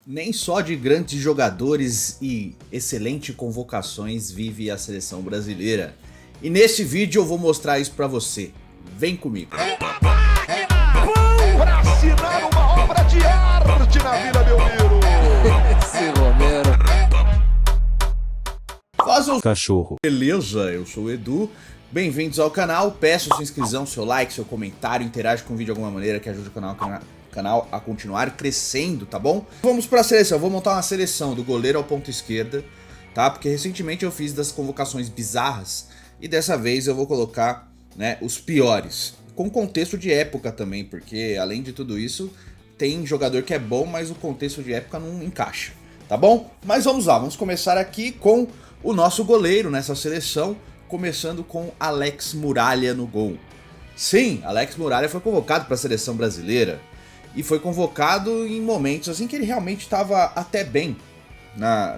Nem só de grandes jogadores e excelentes convocações vive a seleção brasileira. E neste vídeo eu vou mostrar isso pra você. Vem comigo. Pra assinar uma obra de arte na Vila Belmiro. Esse Romero. Faz um Cachorro. Beleza, eu sou o Edu. Bem-vindos ao canal. Peço sua inscrição, seu like, seu comentário, interage com o vídeo de alguma maneira que ajude o canal a continuar crescendo, tá bom? Vamos pra seleção, vou montar uma seleção do goleiro ao ponto esquerda, tá? Porque recentemente eu fiz das convocações bizarras e dessa vez eu vou colocar, né, os piores. Com contexto de época também, porque além de tudo isso, tem jogador que é bom, mas o contexto de época não encaixa, tá bom? Mas vamos lá, vamos começar aqui com o nosso goleiro nessa seleção, começando com Alex Muralha no gol. Sim, Alex Muralha foi convocado para a seleção brasileira e foi convocado em momentos assim que ele realmente estava até bem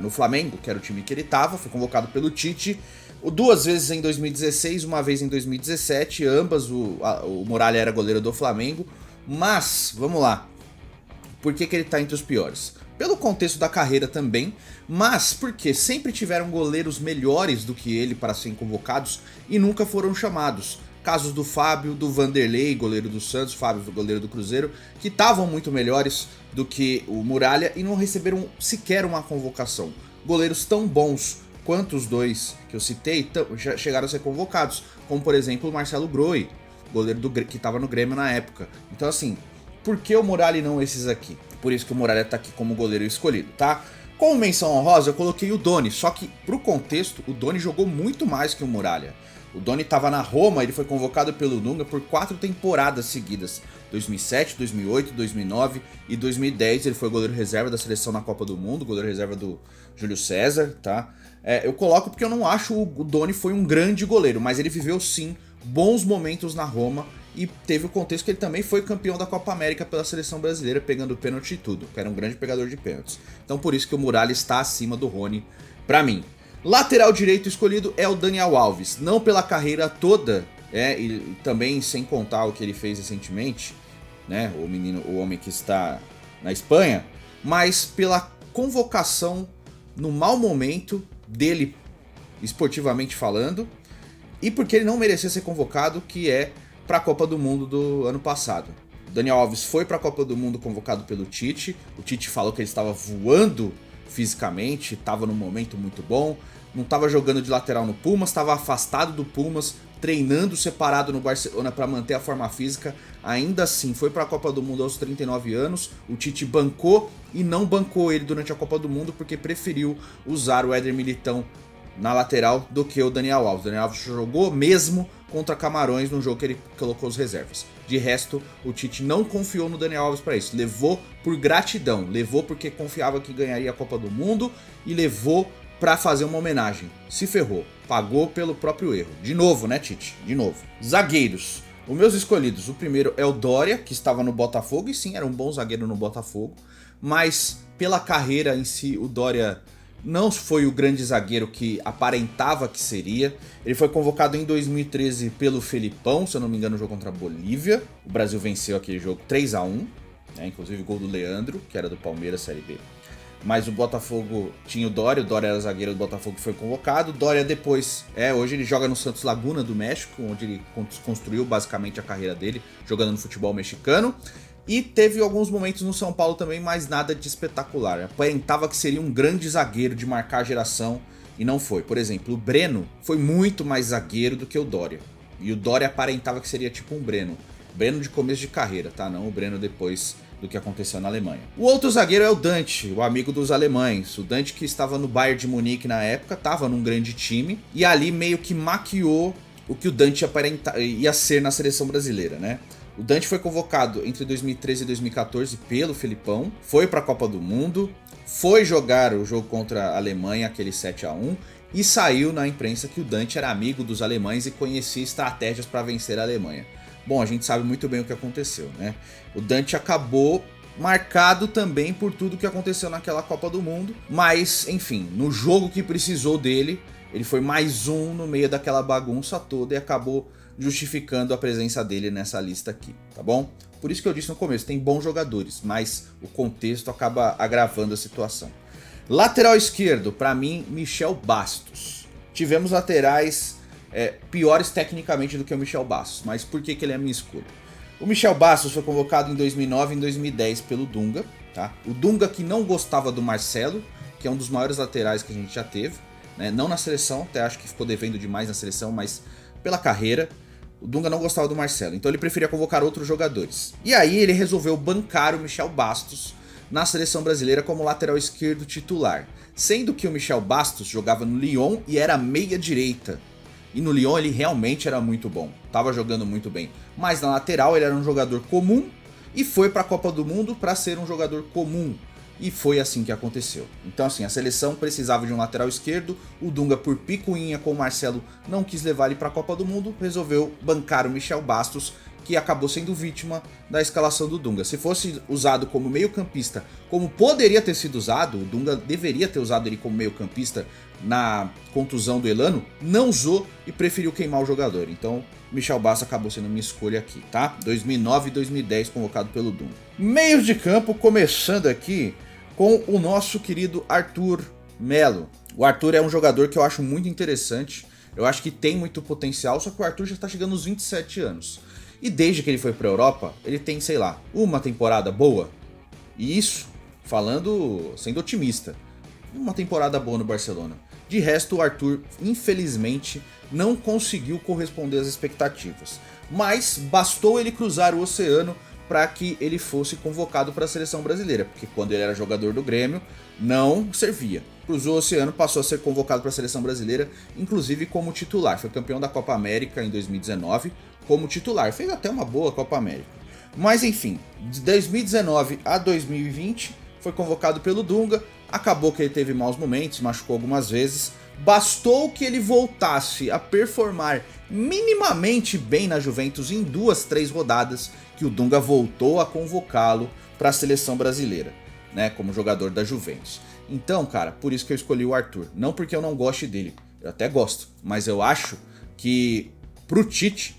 no Flamengo, que era o time que ele estava. Foi convocado pelo Tite duas vezes em 2016, uma vez em 2017, ambas o Muralha era goleiro do Flamengo. Mas, vamos lá, por que ele está entre os piores? Pelo contexto da carreira também, mas porque sempre tiveram goleiros melhores do que ele para serem convocados e nunca foram chamados. Casos do Fábio, do Vanderlei, goleiro do Santos, Fábio, goleiro do Cruzeiro, que estavam muito melhores do que o Muralha e não receberam sequer uma convocação. Goleiros tão bons quanto os dois que eu citei já chegaram a ser convocados, como por exemplo o Marcelo Groi, goleiro que estava no Grêmio na época. Então assim, por que o Muralha e não esses aqui? Por isso que o Muralha tá aqui como goleiro escolhido, tá? Como menção honrosa eu coloquei o Doni, só que pro contexto o Doni jogou muito mais que o Muralha. O Doni estava na Roma, ele foi convocado pelo Dunga por 4 temporadas seguidas. 2007, 2008, 2009 e 2010 ele foi goleiro reserva da seleção na Copa do Mundo, goleiro reserva do Júlio César, tá? Eu coloco porque eu não acho o Doni foi um grande goleiro, mas ele viveu sim bons momentos na Roma e teve o contexto que ele também foi campeão da Copa América pela seleção brasileira, pegando pênalti e tudo, que era um grande pegador de pênaltis. Então por isso que o Muralha está acima do Rony pra mim. Lateral direito escolhido é o Daniel Alves, não pela carreira toda, e também sem contar o que ele fez recentemente, né, o homem que está na Espanha, mas pela convocação no mau momento dele, esportivamente falando, e porque ele não merecia ser convocado, que é para a Copa do Mundo do ano passado. O Daniel Alves foi para a Copa do Mundo convocado pelo Tite, o Tite falou que ele estava voando fisicamente, estava num momento muito bom, não estava jogando de lateral no Pumas, estava afastado do Pumas, treinando separado no Barcelona para manter a forma física. Ainda assim, foi para a Copa do Mundo aos 39 anos, o Tite bancou e não bancou ele durante a Copa do Mundo porque preferiu usar o Éder Militão na lateral do que o Daniel Alves. O Daniel Alves jogou mesmo contra Camarões no jogo que ele colocou as reservas. De resto, o Tite não confiou no Daniel Alves para isso. Levou por gratidão, levou porque confiava que ganharia a Copa do Mundo e levou para fazer uma homenagem. Se ferrou, pagou pelo próprio erro. De novo, né, Tite? De novo. Zagueiros. Os meus escolhidos, o primeiro é o Dória, que estava no Botafogo, e sim, era um bom zagueiro no Botafogo, mas pela carreira em si, o Dória não foi o grande zagueiro que aparentava que seria. Ele foi convocado em 2013 pelo Felipão, se eu não me engano, no jogo contra a Bolívia. O Brasil venceu aquele jogo 3-1, né? Inclusive gol do Leandro, que era do Palmeiras, Série B. Mas o Botafogo tinha o Dória era zagueiro do Botafogo que foi convocado. O Dória depois, hoje ele joga no Santos Laguna do México, onde ele construiu basicamente a carreira dele, jogando no futebol mexicano. E teve alguns momentos no São Paulo também, mas nada de espetacular. Aparentava que seria um grande zagueiro de marcar a geração e não foi. Por exemplo, o Breno foi muito mais zagueiro do que o Dória. E o Dória aparentava que seria tipo um Breno. Breno de começo de carreira, tá? Não o Breno depois do que aconteceu na Alemanha. O outro zagueiro é o Dante, o amigo dos alemães. O Dante que estava no Bayern de Munique na época, estava num grande time. E ali meio que maquiou o que o Dante ia ser na seleção brasileira, né? O Dante foi convocado entre 2013 e 2014 pelo Felipão, foi para a Copa do Mundo, foi jogar o jogo contra a Alemanha, aquele 7-1, e saiu na imprensa que o Dante era amigo dos alemães e conhecia estratégias para vencer a Alemanha. Bom, a gente sabe muito bem o que aconteceu, né? O Dante acabou marcado também por tudo que aconteceu naquela Copa do Mundo, mas, enfim, no jogo que precisou dele, ele foi mais um no meio daquela bagunça toda e acabou justificando a presença dele nessa lista aqui, tá bom? Por isso que eu disse no começo, tem bons jogadores, mas o contexto acaba agravando a situação. Lateral esquerdo, para mim, Michel Bastos. Tivemos laterais piores tecnicamente do que o Michel Bastos, mas por que ele é a minha escolha? O Michel Bastos foi convocado em 2009 e em 2010 pelo Dunga, tá? O Dunga que não gostava do Marcelo, que é um dos maiores laterais que a gente já teve, né? Não na seleção, até acho que ficou devendo demais na seleção, mas pela carreira. O Dunga não gostava do Marcelo, então ele preferia convocar outros jogadores. E aí ele resolveu bancar o Michel Bastos na seleção brasileira como lateral esquerdo titular. Sendo que o Michel Bastos jogava no Lyon e era meia direita. E no Lyon ele realmente era muito bom, estava jogando muito bem. Mas na lateral ele era um jogador comum e foi para a Copa do Mundo para ser um jogador comum. E foi assim que aconteceu. Então assim, a seleção precisava de um lateral esquerdo, o Dunga por picuinha com o Marcelo não quis levar ele para a Copa do Mundo, resolveu bancar o Michel Bastos, que acabou sendo vítima da escalação do Dunga. Se fosse usado como meio campista, como poderia ter sido usado, o Dunga deveria ter usado ele como meio campista na contusão do Elano, não usou e preferiu queimar o jogador. Então Michel Bastos acabou sendo minha escolha aqui, tá? 2009 e 2010 convocado pelo Dunga. Meio de campo, começando aqui com o nosso querido Arthur Melo. O Arthur é um jogador que eu acho muito interessante, eu acho que tem muito potencial, só que o Arthur já está chegando aos 27 anos. E desde que ele foi para a Europa, ele tem, sei lá, uma temporada boa. E isso, sendo otimista, uma temporada boa no Barcelona. De resto, o Arthur, infelizmente, não conseguiu corresponder às expectativas. Mas bastou ele cruzar o oceano para que ele fosse convocado para a seleção brasileira, porque quando ele era jogador do Grêmio, não servia. Cruzou o oceano, passou a ser convocado para a seleção brasileira, inclusive como titular. Foi campeão da Copa América em 2019 como titular, fez até uma boa Copa América. Mas enfim, de 2019 a 2020 foi convocado pelo Dunga, acabou que ele teve maus momentos, machucou algumas vezes. Bastou que ele voltasse a performar minimamente bem na Juventus em 2, 3 rodadas que o Dunga voltou a convocá-lo para a seleção brasileira, né, como jogador da Juventus. Então, cara, por isso que eu escolhi o Arthur. Não porque eu não goste dele, eu até gosto, mas eu acho que pro Tite,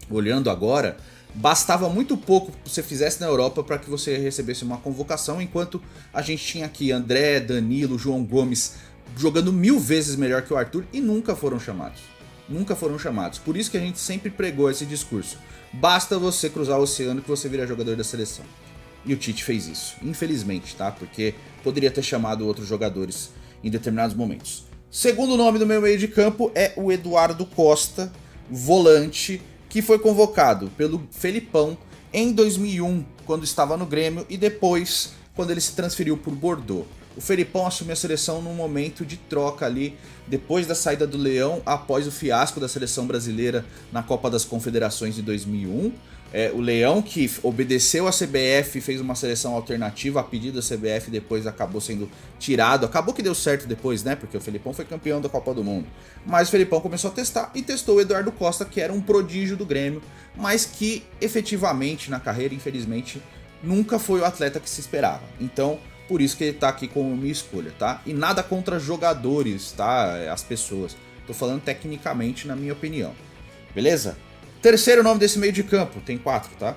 olhando agora, bastava muito pouco que você fizesse na Europa para que você recebesse uma convocação, enquanto a gente tinha aqui André, Danilo, João Gomes jogando 1000 vezes melhor que o Arthur e nunca foram chamados. Nunca foram chamados. Por isso que a gente sempre pregou esse discurso. Basta você cruzar o oceano que você vira jogador da seleção. E o Tite fez isso, infelizmente, tá? Porque poderia ter chamado outros jogadores em determinados momentos. Segundo nome do meu meio de campo é o Eduardo Costa, volante, que foi convocado pelo Felipão em 2001, quando estava no Grêmio, e depois, quando ele se transferiu por Bordeaux. O Felipão assumiu a seleção num momento de troca ali, depois da saída do Leão, após o fiasco da seleção brasileira na Copa das Confederações de 2001. O Leão, que obedeceu à CBF, fez uma seleção alternativa a pedido da CBF, depois acabou sendo tirado. Acabou que deu certo depois, né? Porque o Felipão foi campeão da Copa do Mundo. Mas o Felipão começou a testar e testou o Eduardo Costa, que era um prodígio do Grêmio, mas que efetivamente na carreira, infelizmente, nunca foi o atleta que se esperava. Então, por isso que ele tá aqui como minha escolha, tá? E nada contra jogadores, tá? As pessoas. Tô falando tecnicamente, na minha opinião. Beleza? Terceiro nome desse meio de campo, tem 4, tá?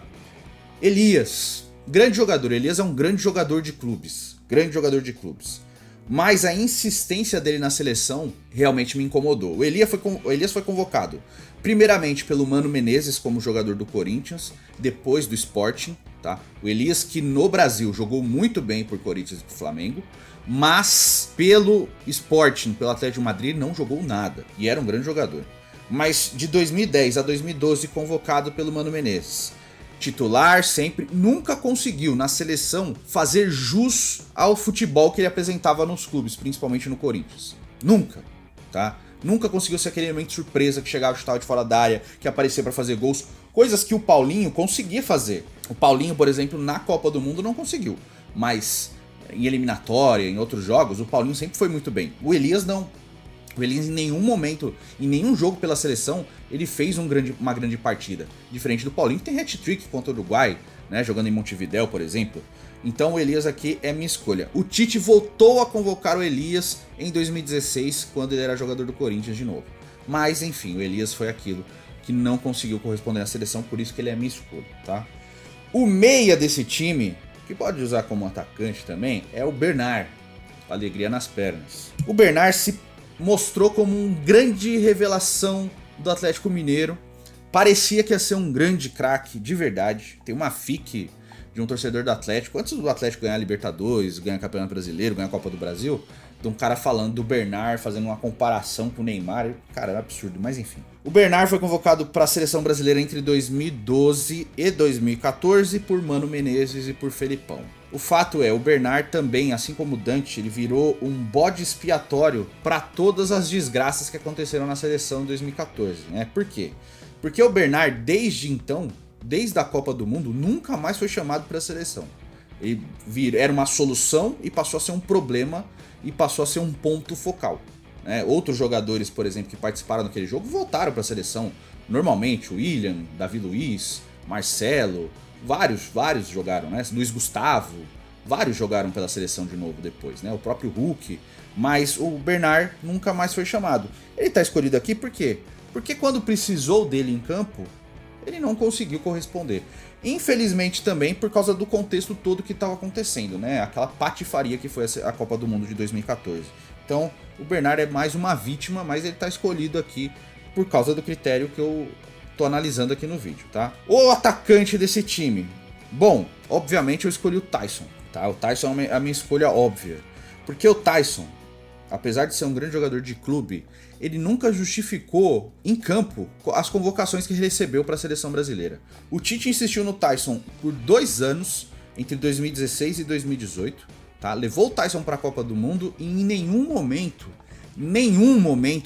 Elias. Grande jogador. Elias é um grande jogador de clubes. Grande jogador de clubes. Mas a insistência dele na seleção realmente me incomodou. O Elias foi convocado primeiramente pelo Mano Menezes como jogador do Corinthians, depois do Sporting, tá? O Elias, que no Brasil jogou muito bem por Corinthians e por Flamengo, mas pelo Sporting, pelo Atlético de Madrid, não jogou nada. E era um grande jogador. Mas de 2010 a 2012 convocado pelo Mano Menezes. Titular sempre, nunca conseguiu na seleção fazer jus ao futebol que ele apresentava nos clubes, principalmente no Corinthians. Nunca, tá? Nunca conseguiu ser aquele elemento surpresa que chegava, chutava de fora da área, que aparecia para fazer gols, coisas que o Paulinho conseguia fazer. O Paulinho, por exemplo, na Copa do Mundo não conseguiu, mas em eliminatória, em outros jogos, o Paulinho sempre foi muito bem. O Elias não. O Elias em nenhum momento, em nenhum jogo pela seleção, ele fez uma grande partida. Diferente do Paulinho, que tem hat-trick contra o Uruguai, né, jogando em Montevidéu, por exemplo. Então o Elias aqui é minha escolha. O Tite voltou a convocar o Elias em 2016, quando ele era jogador do Corinthians de novo. Mas enfim, o Elias foi aquilo que não conseguiu corresponder à seleção, por isso que ele é minha escolha, tá? O meia desse time, que pode usar como atacante também, é o Bernard, alegria nas pernas. O Bernard se mostrou como um grande revelação do Atlético Mineiro, parecia que ia ser um grande craque de verdade. Tem uma fic de um torcedor do Atlético, antes do Atlético ganhar a Libertadores, ganhar o Campeonato Brasileiro, ganhar a Copa do Brasil, de um cara falando do Bernard, fazendo uma comparação com o Neymar. Cara, é um absurdo, mas enfim. O Bernard foi convocado para a seleção brasileira entre 2012 e 2014 por Mano Menezes e por Felipão. O fato é, o Bernard também, assim como o Dante, ele virou um bode expiatório para todas as desgraças que aconteceram na seleção em 2014, né? Por quê? Porque o Bernard, desde então, desde a Copa do Mundo, nunca mais foi chamado para a seleção. Ele era uma solução e passou a ser um problema e passou a ser um ponto focal, né? Outros jogadores, por exemplo, que participaram daquele jogo voltaram para a seleção normalmente. O William, Davi Luiz, Marcelo, vários jogaram, né? Luiz Gustavo, vários jogaram pela seleção de novo depois, né? O próprio Hulk, mas o Bernard nunca mais foi chamado. Ele tá escolhido aqui por quê? Porque quando precisou dele em campo, ele não conseguiu corresponder. Infelizmente também por causa do contexto todo que estava acontecendo, né? Aquela patifaria que foi a Copa do Mundo de 2014. Então, o Bernard é mais uma vítima, mas ele está escolhido aqui por causa do critério que eu tô analisando aqui no vídeo, tá? O atacante desse time. Bom, obviamente eu escolhi o Taison, tá? O Taison é a minha escolha óbvia. Porque o Taison, apesar de ser um grande jogador de clube, ele nunca justificou em campo as convocações que ele recebeu para a seleção brasileira. O Tite insistiu no Taison por 2 anos, entre 2016 e 2018, tá? Levou o Taison para a Copa do Mundo e em nenhum momento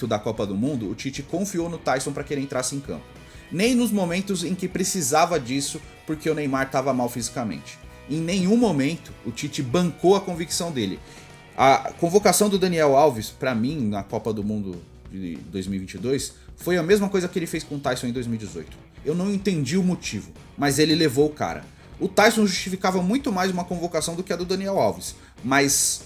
da Copa do Mundo, o Tite confiou no Taison para que ele entrasse em campo. Nem nos momentos em que precisava disso, porque o Neymar estava mal fisicamente. Em nenhum momento o Tite bancou a convicção dele. A convocação do Daniel Alves, para mim, na Copa do Mundo de 2022, foi a mesma coisa que ele fez com o Taison em 2018. Eu não entendi o motivo, mas ele levou o cara. O Taison justificava muito mais uma convocação do que a do Daniel Alves, mas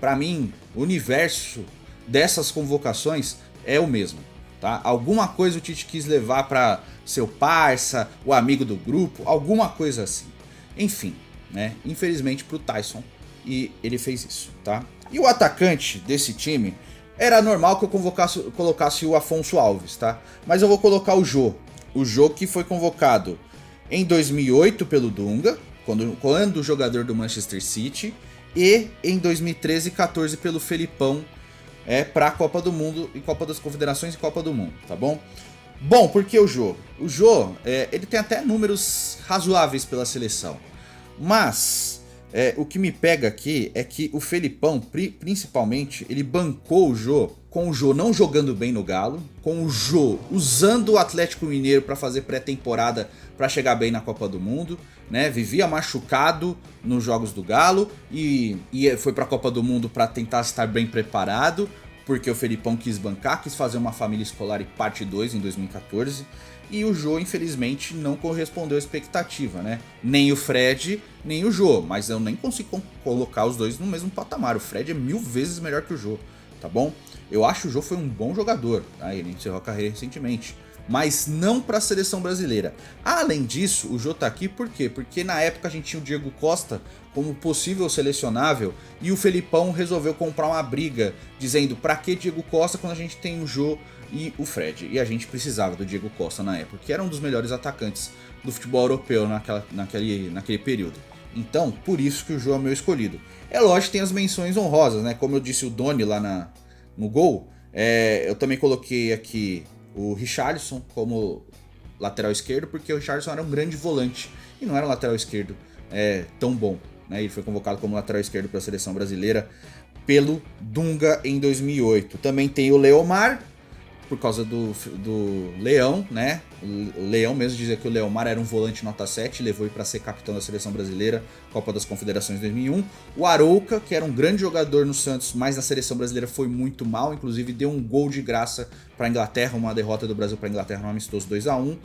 para mim, o universo dessas convocações é o mesmo, tá? Alguma coisa o Tite quis levar para seu parça, o amigo do grupo, alguma coisa assim. Enfim, né? Infelizmente pro Taison, e ele fez isso, tá? E o atacante desse time, era normal que eu colocasse o Afonso Alves, tá? Mas eu vou colocar o Jô. O Jô que foi convocado em 2008 pelo Dunga, quando jogador do Manchester City, e em 2013 e 14 pelo Felipão, para a Copa do Mundo, e Copa das Confederações e Copa do Mundo, tá bom? Bom, por que o Jô? O Jô, ele tem até números razoáveis pela seleção, mas o que me pega aqui é que o Felipão, principalmente, ele bancou o Jô, com o Jô não jogando bem no Galo, com o Jô usando o Atlético Mineiro para fazer pré-temporada para chegar bem na Copa do Mundo, né? Vivia machucado nos jogos do Galo e foi para a Copa do Mundo para tentar estar bem preparado, porque o Felipão quis bancar, quis fazer uma família escolar e parte 2 em 2014. E o Jô, infelizmente, não correspondeu à expectativa, né? Nem o Fred, nem o Jô. Mas eu nem consigo colocar os dois no mesmo patamar. O Fred é 1000 vezes melhor que o Jô, tá bom? Eu acho que o Jô foi um bom jogador, tá? Ele encerrou a carreira recentemente. Mas não para a seleção brasileira. Além disso, o Jô tá aqui por quê? Porque na época a gente tinha o Diego Costa como possível selecionável e o Felipão resolveu comprar uma briga, dizendo pra que Diego Costa quando a gente tem o Jô e o Fred. E a gente precisava do Diego Costa na época, que era um dos melhores atacantes do futebol europeu naquele período. Então, por isso que o Jô é o meu escolhido. É lógico que tem as menções honrosas, né? Como eu disse o Doni lá no gol, eu também coloquei aqui o Richarlison como lateral esquerdo, porque o Richarlison era um grande volante e não era um lateral esquerdo tão bom, né? Ele foi convocado como lateral esquerdo para a seleção brasileira pelo Dunga em 2008. Também tem o Leomar, por causa do Leão, né? O Leão mesmo dizia que o Leomar era um volante nota 7, levou ele para ser capitão da seleção brasileira, Copa das Confederações 2001. O Arouca, que era um grande jogador no Santos, mas na seleção brasileira foi muito mal, inclusive deu um gol de graça para a Inglaterra, uma derrota do Brasil para a Inglaterra no amistoso 2-1.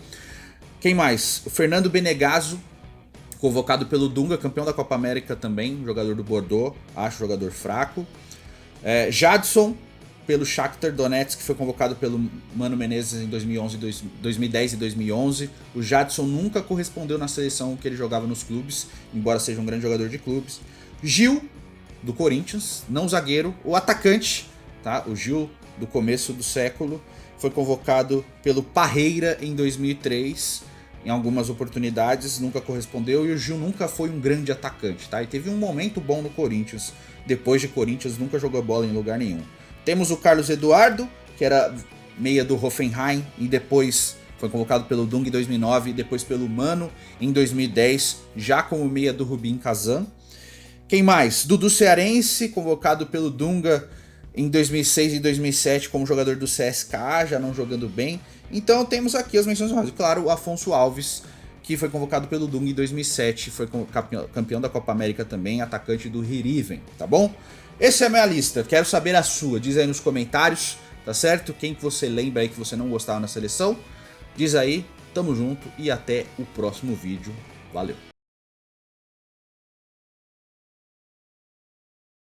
Quem mais? O Fernando Benegaso, convocado pelo Dunga, campeão da Copa América também, jogador do Bordeaux, acho jogador fraco. Jadson, pelo Shakhtar Donetsk, que foi convocado pelo Mano Menezes em 2010 e 2011. O Jadson nunca correspondeu na seleção que ele jogava nos clubes, embora seja um grande jogador de clubes. Gil, do Corinthians, não zagueiro, o atacante, tá? O Gil, do começo do século, foi convocado pelo Parreira em 2003, em algumas oportunidades, nunca correspondeu, e o Gil nunca foi um grande atacante, tá? E teve um momento bom no Corinthians, depois de Corinthians nunca jogou bola em lugar nenhum. Temos o Carlos Eduardo, que era meia do Hoffenheim, e depois foi convocado pelo Dunga em 2009, e depois pelo Mano em 2010, já como meia do Rubin Kazan. Quem mais? Dudu Cearense, convocado pelo Dunga em 2006 e 2007 como jogador do CSKA, já não jogando bem. Então temos aqui as menções honrosas. Claro, o Afonso Alves, que foi convocado pelo Dunga em 2007, foi campeão da Copa América também, atacante do Heerenveen, tá bom? Essa é a minha lista, quero saber a sua, diz aí nos comentários, tá certo? Quem que você lembra aí que você não gostava na seleção, diz aí, tamo junto e até o próximo vídeo, valeu!